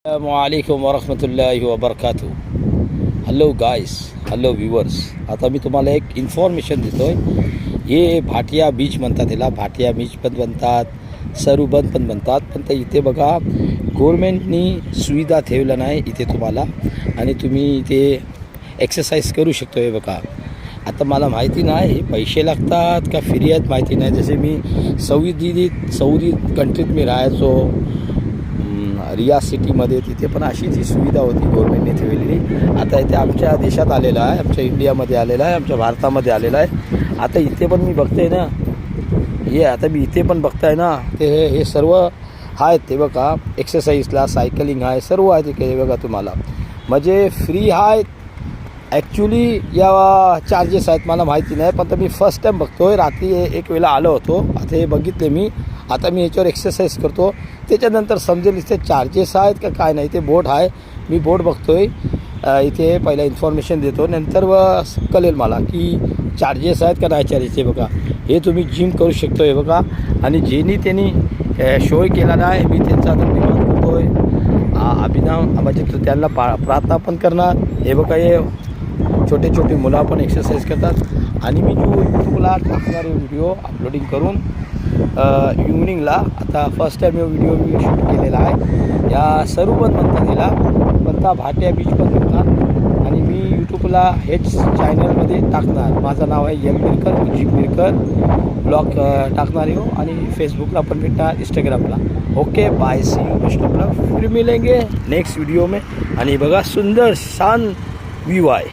वालेकुम वरहमतुल्लाहि वबरकातु. हॅलो गाईस, hello viewers. आता मी तुम्हाला एक इन्फॉर्मेशन देतो आहे. हे भाटिया बीच म्हणतात, याला भाटिया बीच पण म्हणतात, सरूबंद पण म्हणतात. पण ते इथे बघा गव्हर्मेंटनी सुविधा ठेवल्या नाही इथे तुम्हाला, आणि तुम्ही इथे एक्सरसाइज करू शकतो. हे बघा, आता मला माहिती नाही हे पैसे लागतात का फ्री आहेत माहिती नाही. जसे मी सौदी कंट्रीत मी राहायचो, रियाद सिटीमध्ये, तिथे पण अशीच ही सुविधा होती गव्हर्मेंटने ठेवलेली. आता इथे आमच्या देशात आलेला आहे, आमच्या इंडियामध्ये आलेला आहे, आमच्या भारतामध्ये आलेला आहे. आता इथे पण मी बघतोय ना, आता मी इथे पण बघताय ना, ते हे सर्व आहेत. ते बघा एक्सरसाइजला सायकलिंग आहे, सर्व आहे तिथे. हे बघा तुम्हाला म्हणजे फ्री आहेत. ॲक्च्युली या चार्जेस आहेत मला माहिती नाही, पण मी फर्स्ट टाईम बघतोय. रात्री एक वेळा आलो होतो, आता हे बघितले मी. आता मी याच्यावर एक्सरसाइज करतो, त्याच्यानंतर समजेल इथे चार्जेस आहेत का काय नाही. इथे बोर्ड आहे, मी बोर्ड बघतोय. इथे पहिला इन्फॉर्मेशन देतो, नंतर कळेल मला की चार्जेस आहेत का नाही चार्जेस. हे बघा, हे तुम्ही जिम करू शकतो. हे बघा, आणि ज्यांनी त्यांनी शो केला नाही, मी त्यांचा धन्यवाद करतो आहे. अभिनव म्हणजे त्यांना प्रार्थना पण करणार. हे बघा, हे छोटे छोटे मुलं पण एक्सरसाइज करतात. आणि मी जो यूट्यूबला टाकणारे व्हिडिओ अपलोडिंग करून इव्हनिंगला, आता फर्स्ट टाईम व्हिडिओ मी शूट केलेला आहे. या सरूबंद म्हणतात, याला म्हणता भाटिया बीच पण म्हणतात. आणि मी यूट्यूबला हेच चॅनलमध्ये टाकणार. माझं नाव आहे एम मिरकर, मुजीब मिरकर ब्लॉग टाकणार हो. आणि फेसबुकला पण भेटणार, इंस्टाग्रामला. Okay, bye, see you, best of luck. फिर मिलेंगे नेक्स्ट व्हिडिओ में. आणि बघा सुंदर शान व्यू आहे.